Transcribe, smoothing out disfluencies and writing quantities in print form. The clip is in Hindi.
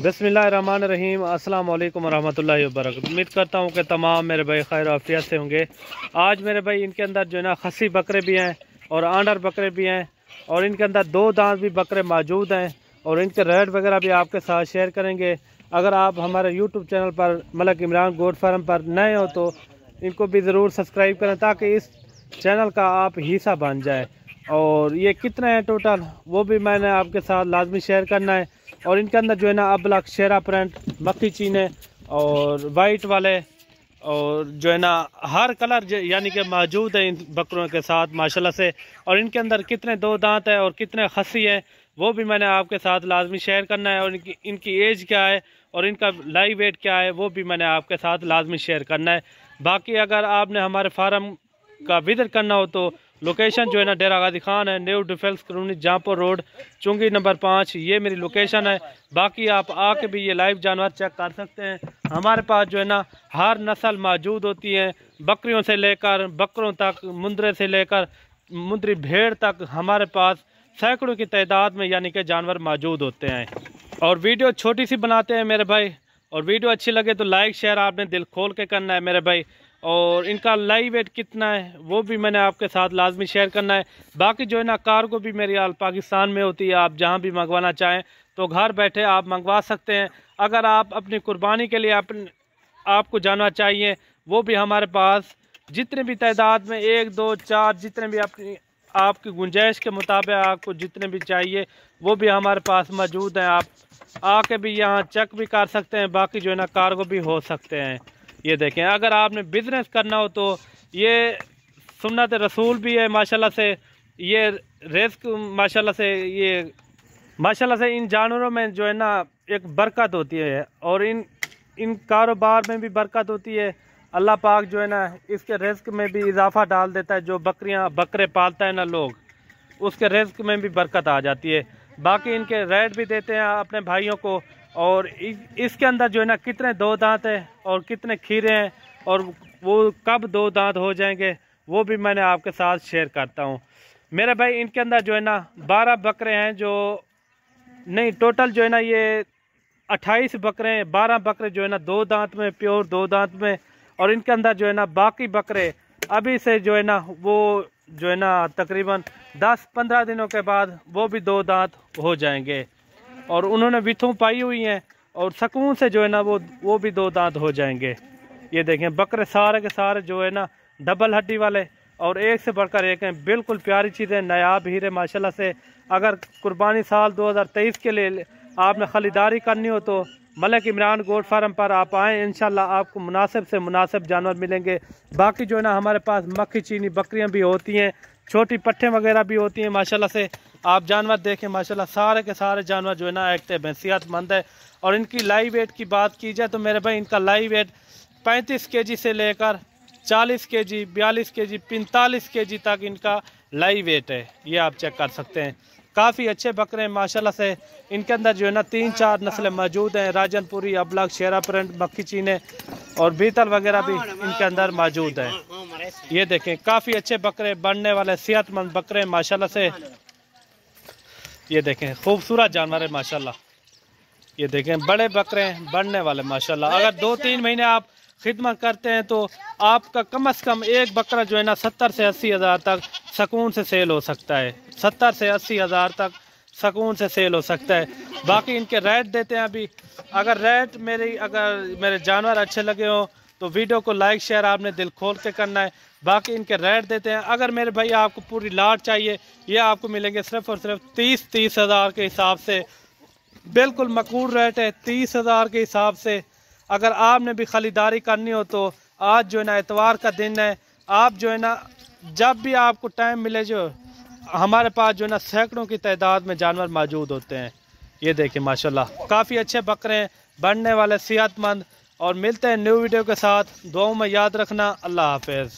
बिस्मिल्लाहिर्रहमानिर्रहीम। अस्सलाम वालेकुम रहमतुल्लाहि व बरकातहू। उम्मीद करता हूँ कि तमाम मेरे भाई खैर आफियत से होंगे। आज मेरे भाई इनके अंदर जो है ना खस्सी बकरे भी हैं और आंडर बकरे भी हैं और इनके अंदर दो दांत भी बकरे मौजूद हैं और इनके रेट वगैरह भी आपके साथ शेयर करेंगे। अगर आप हमारे यूट्यूब चैनल पर मलिक इमरान गोट फार्म पर नए हो तो इनको भी ज़रूर सब्सक्राइब करें ताकि इस चैनल का आप हिस्सा बन जाए। और ये कितने हैं टोटल वो भी मैंने आपके साथ लाजमी शेयर करना है। और इनके अंदर जो है ना अबलक, शेरा प्रिंट, मक्खी चीने और वाइट वाले और जो है ना हर कलर यानी कि मौजूद है इन बकरों के साथ माशाल्लाह से। और इनके अंदर कितने दो दांत है और कितने खस्सी है वो भी मैंने आपके साथ लाजमी शेयर करना है। और इनकी एज क्या है और इनका लाइव वेट क्या है वो भी मैंने आपके साथ लाजमी शेयर करना है। बाकी अगर आपने हमारे फार्म का विजिट करना हो तो लोकेशन जो है ना डेरा गाजी खान है, न्यू डिफेंस कॉलोनी, जहाँपुर रोड, चुंगी नंबर 5, ये मेरी लोकेशन है। बाकी आप आके भी ये लाइव जानवर चेक कर सकते हैं। हमारे पास जो है ना हर नस्ल मौजूद होती है, बकरियों से लेकर बकरों तक, मुंदरे से लेकर मुंदरी भेड़ तक हमारे पास सैकड़ों की तादाद में यानी कि जानवर मौजूद होते हैं। और वीडियो छोटी सी बनाते हैं मेरे भाई, और वीडियो अच्छी लगे तो लाइक शेयर आपने दिल खोल के करना है मेरे भाई। और इनका लाइव वेट कितना है वो भी मैंने आपके साथ लाजमी शेयर करना है। बाकी जो है ना कार्गो भी मेरी आल पाकिस्तान में होती है, आप जहां भी मंगवाना चाहें तो घर बैठे आप मंगवा सकते हैं। अगर आप अपनी कुर्बानी के लिए आपको जानवर चाहिए वो भी हमारे पास जितने भी तादाद में 1, 2, 4 जितने भी आपकी गुंजाइश के मुताबिक आपको जितने भी चाहिए वो भी हमारे पास मौजूद हैं। आप आके भी यहाँ चेक भी कर सकते हैं। बाकी जो है ना कार्गो भी हो सकते हैं। ये देखें, अगर आपने बिजनेस करना हो तो ये सुन्नत रसूल भी है माशाल्लाह से। ये रिस्क माशाल्लाह से, ये माशाल्लाह से इन जानवरों में जो है ना एक बरकत होती है और इन कारोबार में भी बरकत होती है। अल्लाह पाक जो है ना इसके रिस्क में भी इजाफा डाल देता है। जो बकरे पालता है ना लोग, उसके रिस्क में भी बरकत आ जाती है। बाकी इनके रेट भी देते हैं अपने भाइयों को। और इसके अंदर जो है ना कितने दो दांत है और कितने खीरे हैं और वो कब दो दांत हो जाएंगे वो भी मैंने आपके साथ शेयर करता हूँ मेरे भाई। इनके अंदर जो है ना 12 बकरे हैं, जो नहीं टोटल जो है ना ये 28 बकरे हैं। 12 बकरे जो है ना दो दांत में, प्योर दो दांत में। और इनके अंदर जो है ना बाकी बकरे अभी से जो है ना वो जो है ना तकरीबन 10-15 दिनों के बाद वो भी दो दांत हो जाएंगे। और उन्होंने विथों पाई हुई हैं और सुकून से जो है ना वो भी दो दांत हो जाएंगे। ये देखें, बकरे सारे के सारे जो है ना डबल हड्डी वाले और एक से बढ़कर एक हैं। बिल्कुल प्यारी चीज़ें, नायाब हीरे माशाल्लाह से। अगर कुर्बानी साल 2023 के लिए आपने खरीदारी करनी हो तो मलिक इमरान गोट फार्म पर आप आएँ, इंशाल्लाह आपको मुनासिब से मुनासिब जानवर मिलेंगे। बाकी जो है ना हमारे पास मक्खी चीनी बकरियाँ भी होती हैं, छोटी पट्टे वगैरह भी होती हैं माशाल्लाह से। आप जानवर देखें माशाल्लाह सारे के सारे जानवर जो है ना एक्टिव हैं, सेहतमंद है। और इनकी लाइव वेट की बात की जाए तो मेरे भाई इनका लाइव वेट 35 kg से लेकर 40 kg, 42 kg, 45 kg तक इनका लाइव वेट है। ये आप चेक कर सकते हैं। काफ़ी अच्छे बकरे हैं माशाल्लाह से। इनके अंदर जो है ना 3-4 नस्लें मौजूद हैं, राजनपुरी, अबलक, शेरा प्रिंट, मक्खी चीने और बीतल वगैरह भी इनके अंदर मौजूद हैं। ये देखें, काफ़ी अच्छे बकरे, बढ़ने वाले सेहतमंद बकरे माशाल्लाह से। ये देखें, खूबसूरत जानवर है माशाल्लाह। ये देखें, बड़े बकरे हैं, बढ़ने वाले माशाल्लाह। अगर 2-3 महीने आप खिदमत करते हैं तो आपका कम से कम एक बकरा जो है ना 70 से 80 हज़ार तक सुकून से सेल हो सकता है। 70 से 80 हज़ार तक सुकून से सेल हो सकता है। बाकी इनके रेट देते हैं अभी। अगर मेरे जानवर अच्छे लगे हो तो वीडियो को लाइक शेयर आपने दिल खोल के करना है। बाकी इनके रेट देते हैं। अगर मेरे भाई आपको पूरी लाट चाहिए, ये आपको मिलेंगे सिर्फ और सिर्फ 30 हज़ार के हिसाब से। बिल्कुल मकबूल रेट है 30 हज़ार के हिसाब से। अगर आपने भी खरीदारी करनी हो तो आज जो है ना इतवार का दिन है, आप जो है ना जब भी आपको टाइम मिले, जो हमारे पास जो है ना सैकड़ों की तादाद में जानवर मौजूद होते हैं। ये देखिए माशाल्लाह, काफ़ी अच्छे बकरे हैं, बढ़ने वाले, सेहतमंद। और मिलते हैं न्यू वीडियो के साथ। दुआओं में याद रखना। अल्लाह हाफिज़।